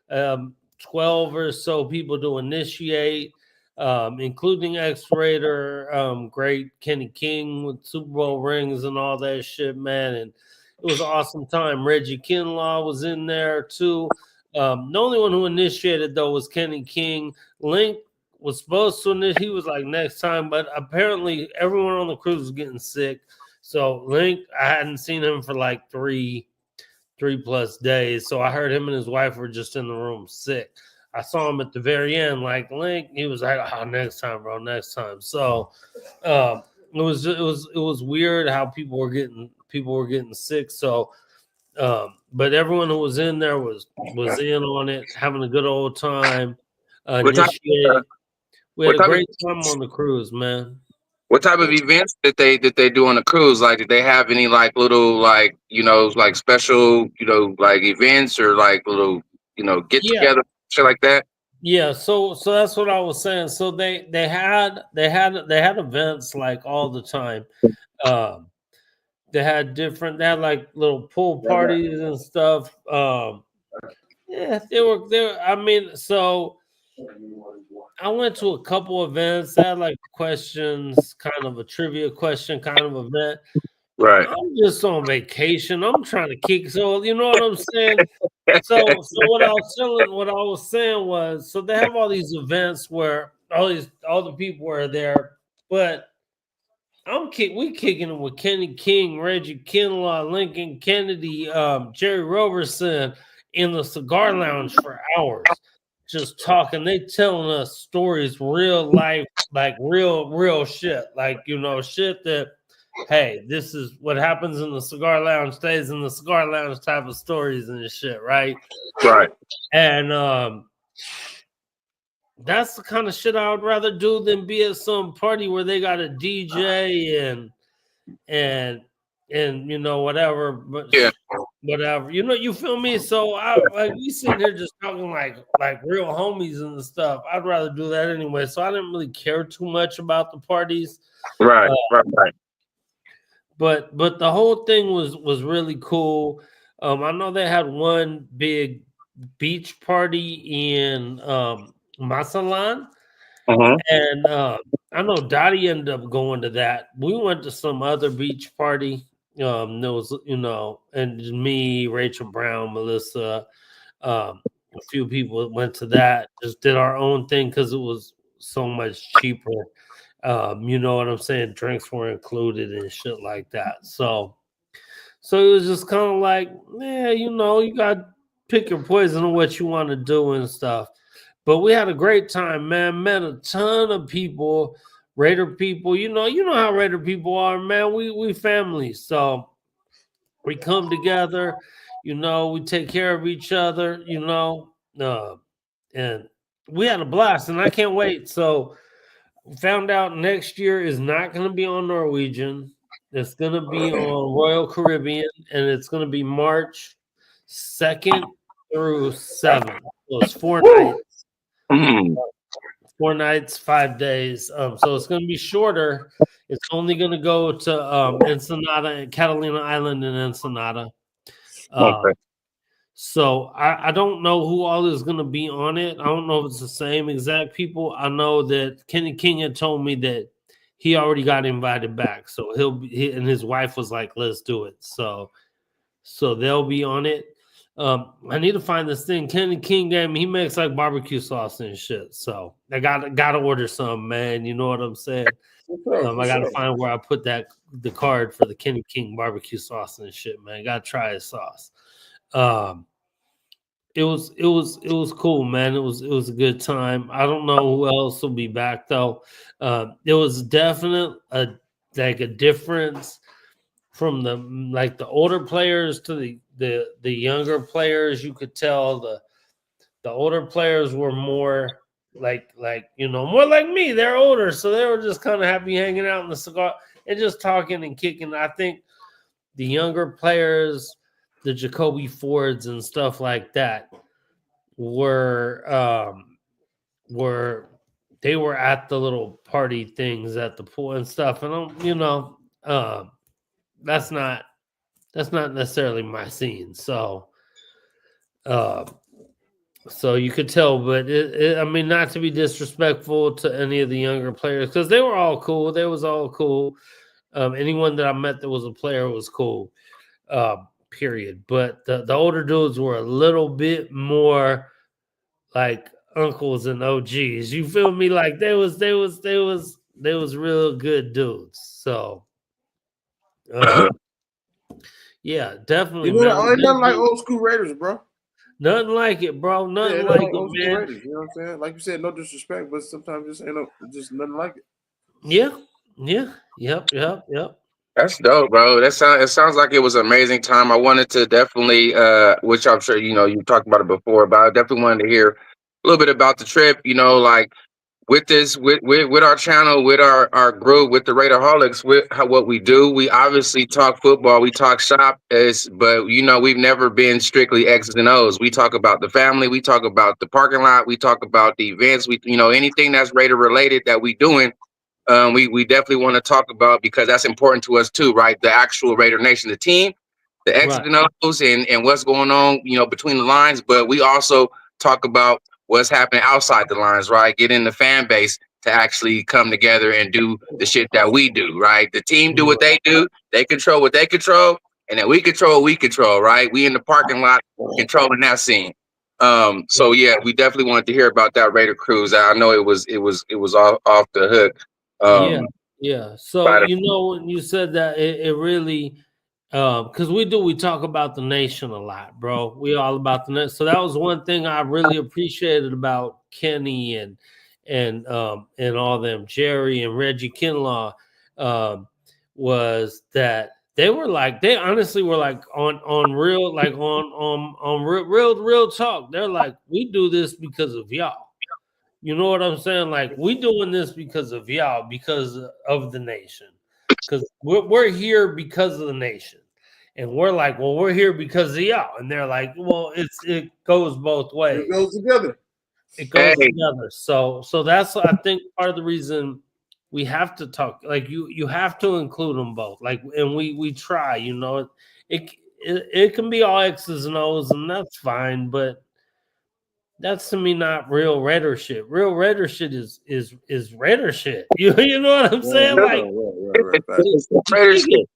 12 or so people to initiate, including X-Raider, great Kenny King with Super Bowl rings and all that shit, man. And it was an awesome time. Reggie Kinlaw was in there too. The only one who initiated though was Kenny King. Link was supposed to initiate. He was like next time, but apparently everyone on the cruise was getting sick. So Link, I hadn't seen him for like three plus days. So I heard him and his wife were just in the room sick. I saw him at the very end, like Link. He was like, "Oh, next time, bro, next time." So it was weird how people were getting sick. So, but everyone who was in there was in on it, having a good old time. We had a great time on the cruise, man. What type of events did they do on the cruise? Like, did they have any like little like like special like events or like little get together shit like that? Yeah, so that's what I was saying. So they had events like all the time. They had like little pool parties and stuff. Yeah, they were. I mean, so I went to a couple events. They had like questions, kind of a trivia question kind of event. Right. I'm just on vacation. I'm trying to kick. So you know what I'm saying. So what I was saying was, so they have all these events where all the people are there, but we kicking it with Kenny King, Reggie Kinlaw, Lincoln Kennedy, Jerry Roberson in the cigar lounge for hours, just talking. They telling us stories, real life, like real shit, like shit that, hey, this is what happens in the cigar lounge stays in the cigar lounge type of stories and shit, right? Right. And that's the kind of shit I would rather do than be at some party where they got a DJ and whatever. But yeah, whatever. You feel me? So we sitting here just talking like real homies and stuff. I'd rather do that anyway. So I didn't really care too much about the parties. Right. But the whole thing was really cool. I know they had one big beach party in Masalan. And I know Dottie ended up going to that. We went to some other beach party. There was, and me, Rachel Brown, Melissa, a few people went to that. Just did our own thing because it was so much cheaper. You know what I'm saying? Drinks were included and shit like that. So it was just kind of like, yeah, you got to pick your poison on what you want to do and stuff. But we had a great time, man. Met a ton of people, Raider people. You know how Raider people are, man. We family. So we come together, we take care of each other, and we had a blast, and I can't wait. So found out next year is not going to be on Norwegian. It's going to be on Royal Caribbean, and it's going to be March 2nd through 7th. So it's 4 nights. 4 nights, 5 days. So it's going to be shorter. It's only going to go to Ensenada and Catalina Island and Ensenada. Okay. So I don't know who all is going to be on it. I don't know if it's the same exact people. I know that Kenny King had told me that he already got invited back. So and his wife was like, let's do it. So they'll be on it. I need to find this thing. Kenny King gave me, he makes like barbecue sauce and shit. So I gotta order some, man. You know what I'm saying? I gotta find where I put the card for the Kenny King barbecue sauce and shit, man. Gotta try his sauce. It was cool, man. It was a good time. I don't know who else will be back though. There was definitely a difference from the older players to the younger players. You could tell the older players were more more like me. They're older, so they were just kind of happy hanging out in the cigar and just talking and kicking. I think the younger players, the Jacoby Fords and stuff like that, were they were at the little party things at the pool and stuff, and that's not necessarily my scene. So you could tell, but I mean, not to be disrespectful to any of the younger players, because they were all cool. They was all cool. Anyone that I met that was a player was cool. Period. But the older dudes were a little bit more like uncles and OGs. You feel me? Like they was real good dudes. So yeah, definitely. Ain't nothing like old school Raiders, bro. Nothing like it, bro. Nothing like it, man. Raiders, you know what I'm saying? Like you said, no disrespect, but sometimes just nothing like it. Yeah. Yep. That's dope, bro. It sounds like it was an amazing time. I wanted to definitely, which I'm sure you talked about it before, but I definitely wanted to hear a little bit about the trip. Like with this, with our channel, with our group, with the Raiderholics, with what we do. We obviously talk football, we talk shop, but we've never been strictly X's and O's. We talk about the family, we talk about the parking lot, we talk about the events. We anything that's Raider related that we doing. We definitely want to talk about, because that's important to us too, right? The actual Raider Nation, the team, the X's and O's, and what's going on, between the lines. But we also talk about what's happening outside the lines, right? Get in the fan base to actually come together and do the shit that we do, right? The team do what they do, they control what they control, and then we control what we control, right? We in the parking lot controlling that scene. So yeah, we definitely wanted to hear about that Raider cruise. I know it was off the hook. Yeah. So when you said that, it really, because we talk about the nation a lot, bro. We all about the nation. So that was one thing I really appreciated about Kenny and all them, Jerry and Reggie Kinlaw, was that they honestly were like on real, like on real talk. They're like, we do this because of y'all. You know what I'm saying? Like, we doing this because of y'all, because of the nation. Because we're here because of the nation. And we're like, well, we're here because of y'all. And they're like, well, it goes both ways. It goes together. It goes together. So that's, I think, part of the reason we have to talk. Like, you have to include them both. Like, and we try, it can be all X's and O's, and that's fine, but that's to me not real Raider shit. Real Raider shit is Raider shit. You know what I'm saying? Right. Raider shit.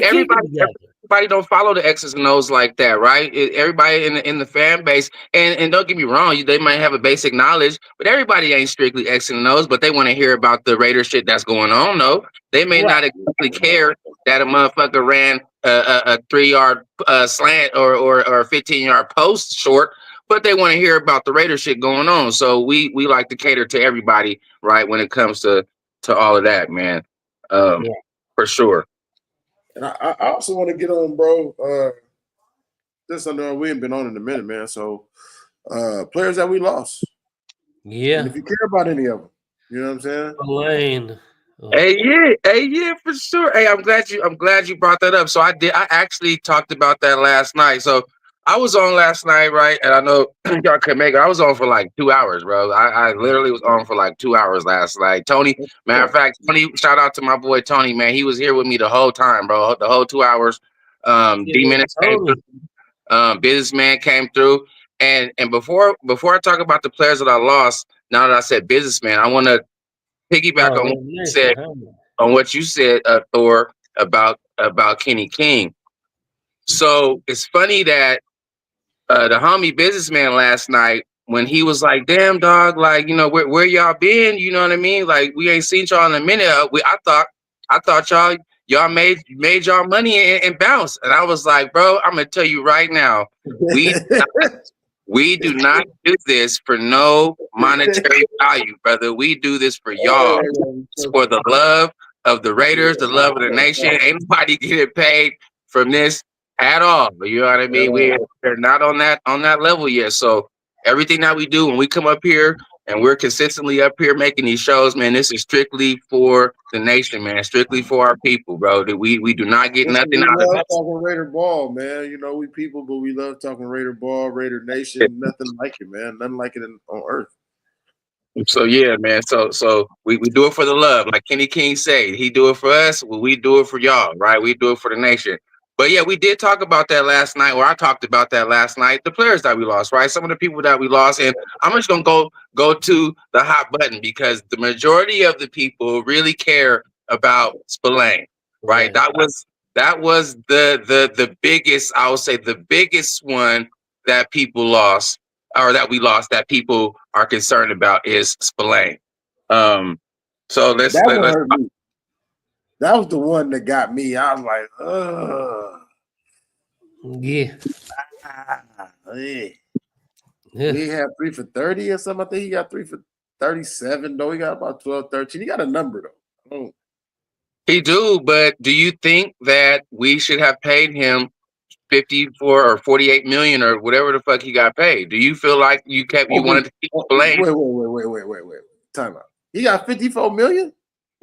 Everybody don't follow the X's and O's like that, right? Everybody in the fan base, and don't get me wrong, they might have a basic knowledge, but everybody ain't strictly X's and O's, but they want to hear about the Raider shit that's going on. No, they may not exactly care that a motherfucker ran a 3-yard slant or a 15-yard post short, but they want to hear about the Raider shit going on. So we like to cater to everybody, right, when it comes to all of that, man. For sure. And I also want to get on, bro. This I know we ain't been on in a minute, man. So players that we lost. Yeah. And if you care about any of them, you know what I'm saying? Lane. Hey, yeah, for sure. Hey, I'm glad you brought that up. So I actually talked about that last night. So I was on last night, right? And I know y'all couldn't make it. I was on for like 2 hours, bro. I literally was on for like 2 hours last night. Tony, matter of fact, Tony, shout out to my boy Tony, man. He was here with me the whole time, bro. The whole 2 hours. D-Minutes came through. Businessman came through. And before I talk about the players that I lost, now that I said businessman, I want to piggyback on what you said, Thor, about Kenny King. So it's funny that the homie businessman last night, when he was like, damn dog, like, where y'all been? You know what I mean? Like, we ain't seen y'all in a minute. I thought y'all made y'all money and bounced. And I was like, bro, I'm gonna tell you right now, we do not do this for no monetary value, brother. We do this for y'all. It's for the love of the Raiders, the love of the nation. Ain't nobody getting paid from this at all. But you know what I mean? We're not on that level yet. So everything that we do when we come up here, and we're consistently up here making these shows, man, this is strictly for the nation, man. Strictly for our people, bro. We do not get nothing out of love this. talking Raider ball, man. You know, we people, but we love talking Raider ball, Raider Nation. Nothing like it, man. Nothing like it on earth. So yeah, man. So we do it for the love, like Kenny King said. He do it for us. Well, we do it for y'all, right? We do it for the nation. But yeah, we did talk about that last night, or I talked about that last night. The players that we lost, right? Some of the people that we lost, and I'm just gonna go to the hot button because the majority of the people really care about Spillane, right? That was the biggest. I would say the biggest one that people lost, or that we lost, that people are concerned about is Spillane. So let's hurt me. That was the one that got me. I was like, ugh. Yeah. He had 3 for 30 or something. I think he got 3 for 37, though. He got about 12, 13. He got a number, though. He do, but do you think that we should have paid him 54 or 48 million or whatever the fuck he got paid? Do you feel like you wanted to keep Spillane? Wait. Time out. He got 54 million?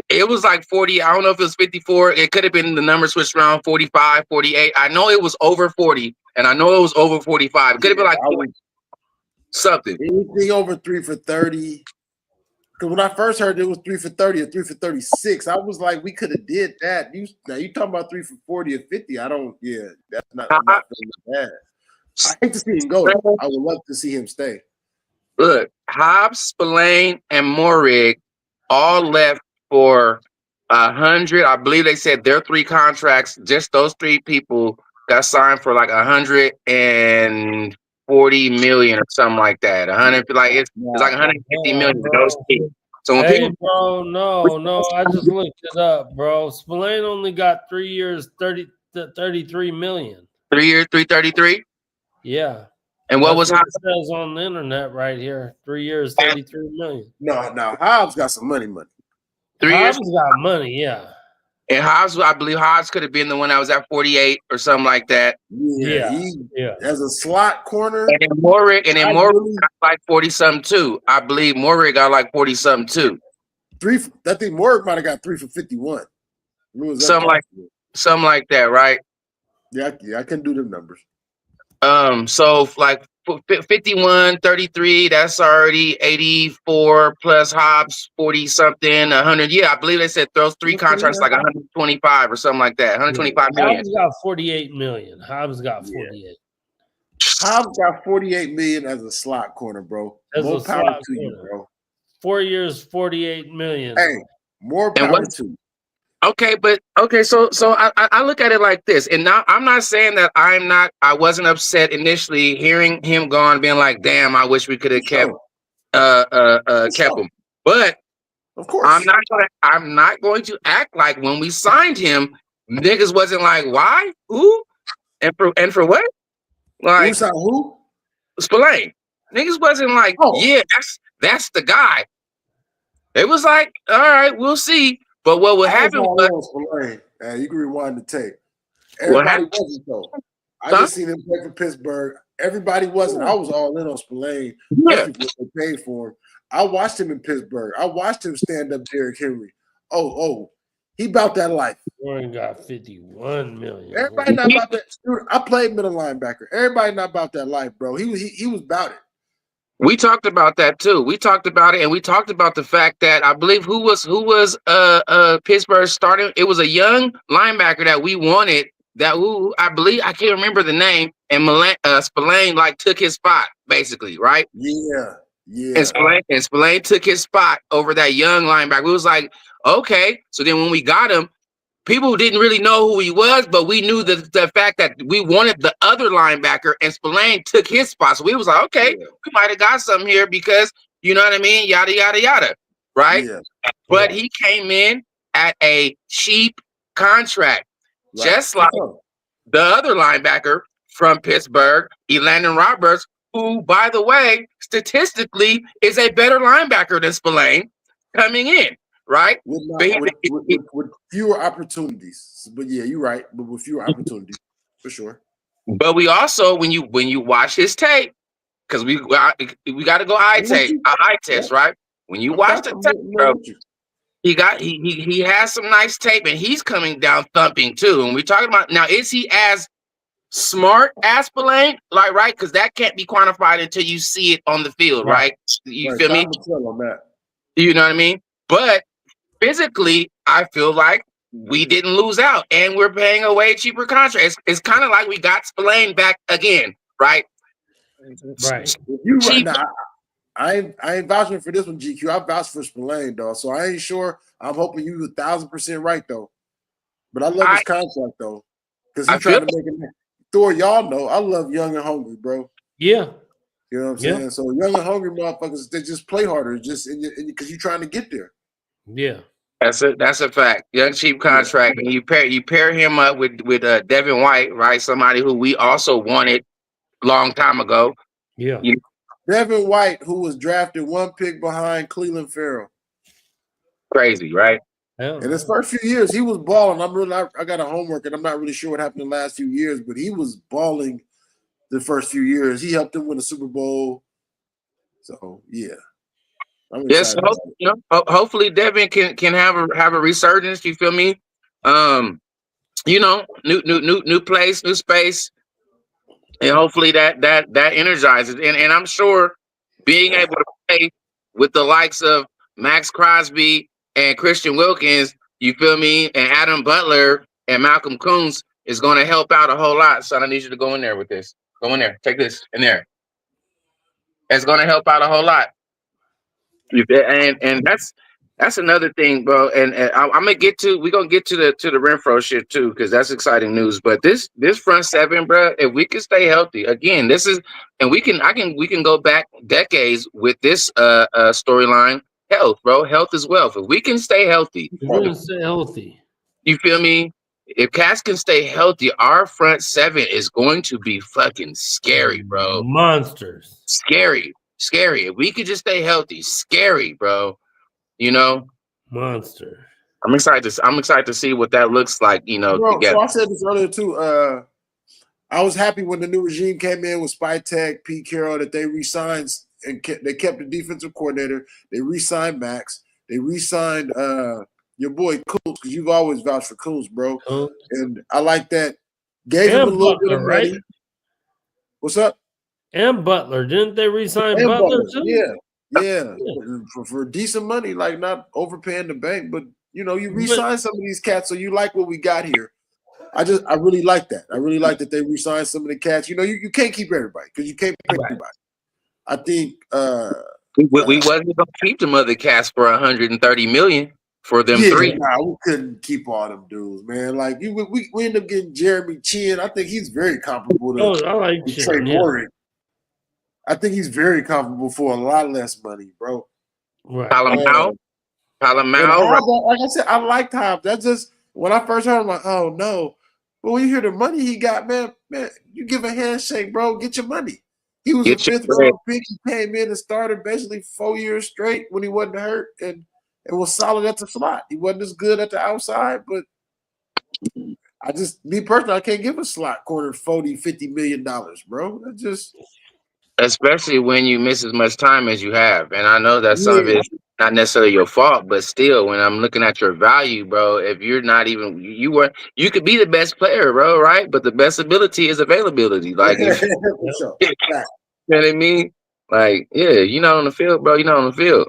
It was like 40. I don't know if it was 54. It could have been the number switched around, 45, 48. I know it was over 40, and I know it was over 45. It could have been like 40, something. Anything over 3 for 30. Because when I first heard it was 3 for 30 or 3 for 36, I was like, we could have did that. You talking about 3 for 40 or 50? That's not bad. I hate to see him go. I would love to see him stay. Look, Hobbs, Spillane, and Moehrig all left for 100. I believe they said their 3 contracts, just those 3 people got signed for like 140 million or something like that. 100, like it's like 150 million for those people. So when people, bro, no, I just looked it up, bro. Spillane only got 3 years, 33 million. 3 years, 333. Yeah. And what was Hobbs? It says on the internet right here? 3 years, 33 million. No, Hobbs got some money. 3 years. Hobbs got money, yeah. And Hobbs, I believe Hobbs could have been the one that was at 48 or something like that. Yeah. As a slot corner. And then Moehrig got like 40 something too. I believe Moehrig got like 40 something too. I think Moehrig might have got 3 for 51. Something like that, right? Yeah, I can do them numbers. So like 51, 33, that's already 84 plus Hobbs, 40 something, 100. Yeah, I believe they said those 3 contracts like 125 or something like that. 125 million. Hobbs got 48 million. Hobbs got 48. Hobbs got 48 million as a slot corner, bro. More power to you, bro. 4 years, 48 million. Hey, more power to you. Okay, so I look at it like this, and now I'm not saying that I wasn't upset initially hearing him gone, being like, damn, I wish we could have kept him. But of course, I'm not going to act like when we signed him, niggas wasn't like, why? Who? And for what? Like who signed who? Spillane. Niggas wasn't like, yeah, that's the guy. It was like, all right, we'll see. But what would happen was you can rewind the tape. Everybody wasn't though. I just seen him play for Pittsburgh. Everybody wasn't. I was all in on Spillane. Yeah. People paid for him. I watched him in Pittsburgh. I watched him stand up Derrick Henry. He about that life. Warren got 51 million. Everybody not about that. Dude, I played middle linebacker. Everybody not about that life, bro. He was about it. We talked about that too. We talked about it, and we talked about the fact that I believe who was Pittsburgh starting. It was a young linebacker that we wanted. I believe I can't remember the name. And Spillane like took his spot basically, right? Yeah. And Spillane took his spot over that young linebacker. We was like, okay. So then when we got him, people didn't really know who he was, but we knew the fact that we wanted the other linebacker, and Spillane took his spot. So we was like, okay, we might have got something here because, you know what I mean? Yada, yada, yada, right? Yeah. But he came in at a cheap contract, just like the other linebacker from Pittsburgh, Elandon Roberts, who, by the way, statistically is a better linebacker than Spillane coming in. Right, with fewer opportunities, but yeah, you're right. But with fewer opportunities, for sure. But we also, when you watch his tape, because we got to go eye test, right? When you watch the tape, bro, he has some nice tape, and he's coming down thumping too. And we're talking about now, is he as smart as Spillane? Like, right? Because that can't be quantified until you see it on the field, right? You feel me? You know what I mean? But physically, I feel like we didn't lose out, and we're paying a way cheaper contract. It's kind of like we got Spillane back again, right? Right. You right now. I ain't vouching for this one, GQ. I vouched for Spillane, dog. So I ain't sure. I'm hoping you 1,000% right though. But I love his contract though, because he's trying to make it. Thor, y'all know I love young and hungry, bro. Yeah. You know what I'm saying? So young and hungry motherfuckers, they just play harder, just because you're trying to get there. Yeah. That's a fact. Young cheap contract, and you pair him up with Devin White, right? Somebody who we also wanted long time ago. Yeah. Devin White, who was drafted 1 pick behind Cleveland Farrell. Crazy, right? In his first few years, he was balling. I got a homework, and I'm not really sure what happened in the last few years, but he was balling the first few years. He helped them win a Super Bowl. So yeah. Yes, hopefully Devin can have a resurgence. You feel me? New place, new space, and hopefully that energizes. And I'm sure being able to play with the likes of Max Crosby and Christian Wilkins, you feel me, and Adam Butler and Malcolm Koonce is going to help out a whole lot. So I need you to go in there with this. Go in there. Take this in there. It's going to help out a whole lot. And that's another thing, bro. And we're gonna get to the Renfro shit too, because that's exciting news. But this front seven, bro, if we can stay healthy, again, we can go back decades with this storyline. Health, bro, health is wealth. If we can stay healthy, you feel me? If Cass can stay healthy, our front seven is going to be fucking scary, bro. Monsters. Scary. If we could just stay healthy, scary, bro. You know, monster. I'm excited to see what that looks like. You know, bro, so I said this earlier too. I was happy when the new regime came in with Spytek, Pete Carroll, that they re-signed and they kept the defensive coordinator. They re-signed Max. They re-signed your boy Koonce, because you've always vouched for Koonce, bro. And I like that. Gave him a little bit of money. Right? What's up? And Butler, didn't they re-sign Butler too? Yeah. For decent money, like not overpaying the bank, but you re-sign some of these cats, so you like what we got here. I really like that. I really like that they re-signed some of the cats. You can't keep everybody, because you can't pick everybody. I think we wasn't gonna keep them other cats for $130 million for them three. Nah, we couldn't keep all them dudes, man. Like we end up getting Jeremy Chin. I think he's very comparable to Trey Morgan. I think he's very comfortable for a lot less money, bro. Right. Palomau. Like I said, I liked Hobbs. That's just when I first heard him, like, oh no. But when you hear the money he got, man, you give a handshake, bro. Get your money. He was a 5th round pick. He came in and started basically 4 years straight when he wasn't hurt, and was solid at the slot. He wasn't as good at the outside, but me personally, I can't give a slot corner $40-50 million, bro. That's just. Especially when you miss as much time as you have. And I know that some of it is not necessarily your fault, but still, when I'm looking at your value, bro, if you're not even, you could be the best player, bro, right? But the best ability is availability. Like, you know what I mean? Like, yeah, you're not on the field, bro. You're not on the field.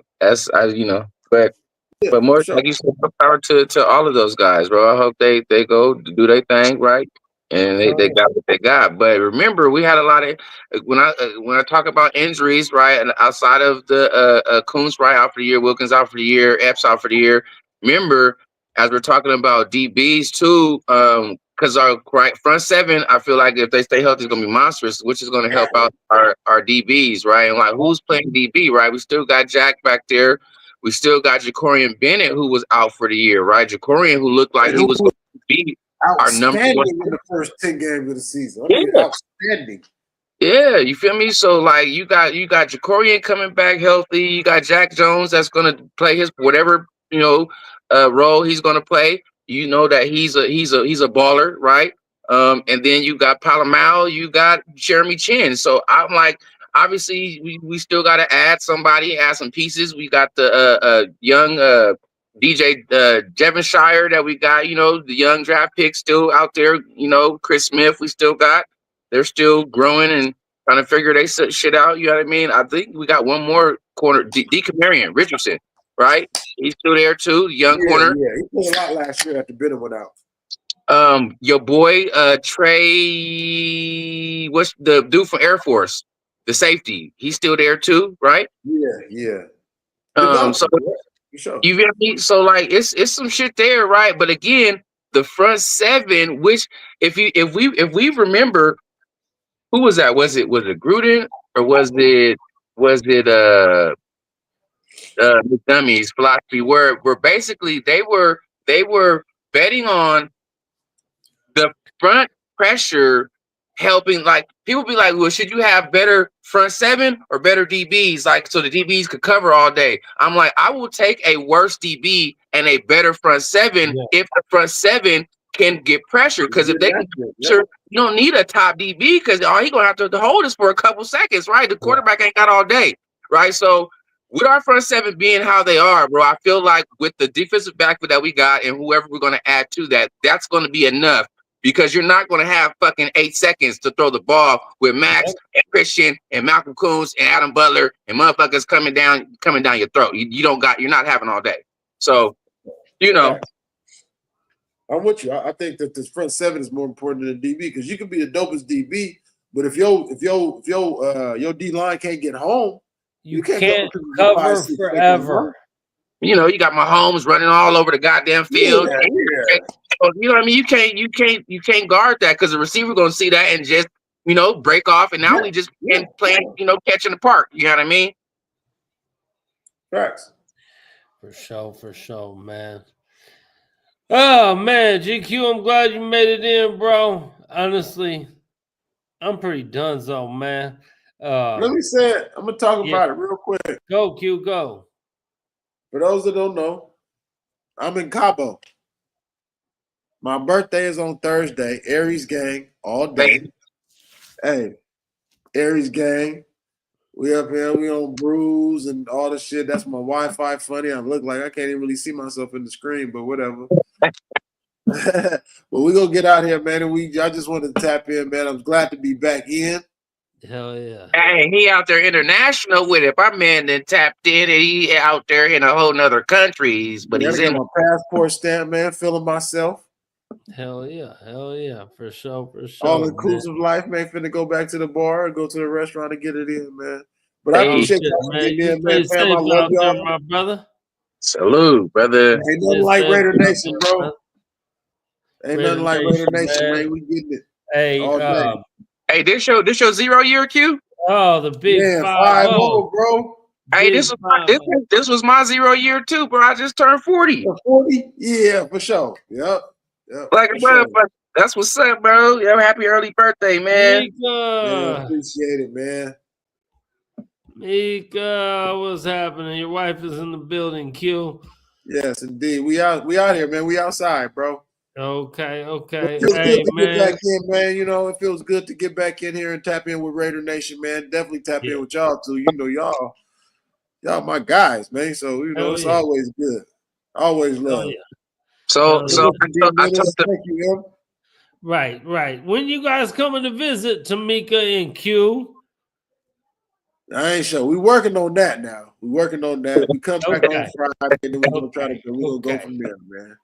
But more, like you said, power to all of those guys, bro. I hope they go do their thing, right? And they got what they got. But remember, we had a lot of when I talk about injuries, right? And outside of the Koonce right out for the year, Wilkins out for the year, Epps out for the year. Remember, as we're talking about DBs too, because our front seven, I feel like if they stay healthy, it's gonna be monstrous, which is gonna help out our DBs, right? And like, who's playing DB, right? We still got Jack back there. We still got Jacorian Bennett, who was out for the year, right? Jacorian, who looked like he was going to be our number one in the first 10 games of the season. Outstanding. Yeah, you feel me? So like you got Jacorian coming back healthy. You got Jack Jones that's going to play his whatever role he's going to play. You know that he's a baller, right? And then you got Palomau, you got Jeremy Chin. So I'm like, obviously we still got to add somebody, add some pieces. We got the young DJ Devonshire that we got, the young draft pick still out there, Chris Smith we still got. They're still growing and trying to figure they shit out, you know what I mean? I think we got one more corner, Dekamarion Richardson, right? He's still there too, the young corner. Yeah, he played a lot last year after Bennett went out. Your boy Trey, what's the dude from Air Force, the safety? He's still there too, right? Yeah. So sure. You feel me? So like it's some shit there, right? But again, the front seven, which if we remember, who was that? Was it Gruden or was it McDummie's philosophy? Where basically they were betting on the front pressure helping, like people be like, well, should you have better front seven or better DBs, like so the DBs could cover all day? I'm like, I will take a worse DB and a better front seven if the front seven can get pressure. Because if they can pressure, you don't need a top DB because all he gonna have to hold us for a couple seconds, right? The quarterback ain't got all day, right? So with our front seven being how they are, bro, I feel like with the defensive backfield that we got and whoever we're gonna add to that, that's gonna be enough. Because you're not going to have fucking 8 seconds to throw the ball with Max and Christian and Malcolm Coons and Adam Butler and motherfuckers coming down your throat. You're not having all day. So, I'm with you. I think that this front seven is more important than the DB because you can be the dopest DB, but if your D line can't get home, you can't cover forever. You got Mahomes running all over the goddamn field. Yeah. You know what I mean? You can't guard that because the receiver gonna see that and just break off. And now we just playing catch in the park. You know what I mean? Facts. For sure, man. Oh man, GQ, I'm glad you made it in, bro. Honestly, I'm pretty donezo, man. Let me say it. I'm gonna talk about it real quick. Go, Q, go. For those that don't know, I'm in Cabo. My birthday is on Thursday. Aries gang all day. Hey, Aries gang. We up here. We on brews and all the shit. That's my Wi-Fi funny. I look like I can't even really see myself in the screen, but whatever. But we gonna get out here, man. And I just wanted to tap in, man. I'm glad to be back in. Hell yeah. Hey, he out there international with it. My man then tapped in and he out there in a whole nother countries, but he's in my passport stamp, man, feeling myself. Hell yeah. For sure. All inclusive life, man. Finna go back to the bar, go to the restaurant and get it in, man. But I appreciate y'all getting in, man. Fam, I love y'all. My brother. Salute, brother. Ain't nothing like Raider Nation, bro. Ain't nothing like Raider Nation, man. We getting it. Hey, all day. Hey, this your 0 year, Q? Oh, the big 5-0, bro. Hey, this was my 0 year too, bro. I just turned 40. 40? Yeah, for sure. Yep. Like a motherfucker. That's what's up, bro. Happy early birthday, man. Mika. Appreciate it, man. Mika, what's happening? Your wife is in the building, Q. Yes, indeed. We out here, man. We outside, bro. Okay. It feels good to get back in, man. It feels good to get back in here and tap in with Raider Nation, man. Definitely tap in with y'all too. Y'all my guys, man. So it's always good. Always love. So thank you, Right. When you guys coming to visit Tamika and Q? I ain't sure. We working on that now. We come back on Friday and then we're gonna go from there, man.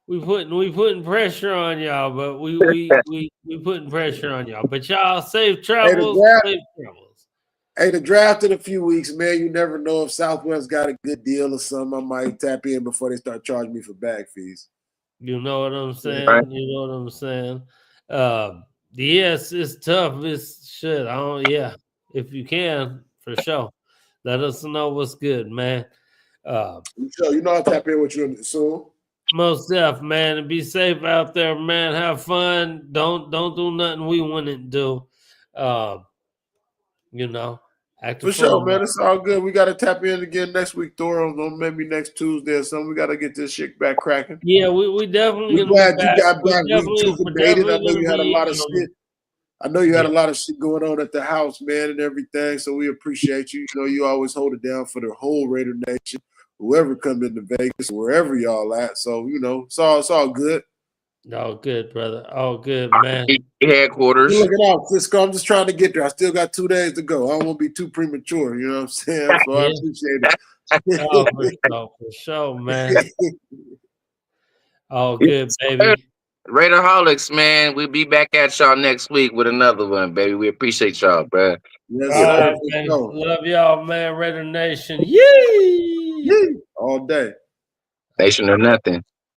We putting pressure on y'all, but we putting pressure on y'all. But y'all safe travels. Hey, the draft in a few weeks, man. You never know if Southwest got a good deal or something. I might tap in before they start charging me for bag fees. You know what I'm saying? Yes, it's tough. It's shit. If you can, for sure. Let us know what's good, man. I'll tap in with you soon. Most def, man, and be safe out there, man. Have fun. Don't do nothing we wouldn't do. For sure, man. It's all good. We got to tap in again next week, Thor. Maybe next Tuesday or something. We got to get this shit back cracking. Yeah, we definitely. We're glad you got back. We rejuvenated. I know you had a lot of shit. I know you had a lot of shit going on at the house, man, and everything. So we appreciate you. You know, you always hold it down for the whole Raider Nation, whoever come into Vegas, wherever y'all at. So, you know, it's all good. All good, brother. All good, man. Headquarters. You're looking out, Cisco. I'm just trying to get there. I still got 2 days to go. I don't want to be too premature. You know what I'm saying? So I appreciate it. For sure, man. All good, baby. Raiderholics, man. We'll be back at y'all next week with another one, baby. We appreciate y'all, bro. Yes, sir. Love y'all, man. Raider Nation. Yee! All day. Nation or nothing.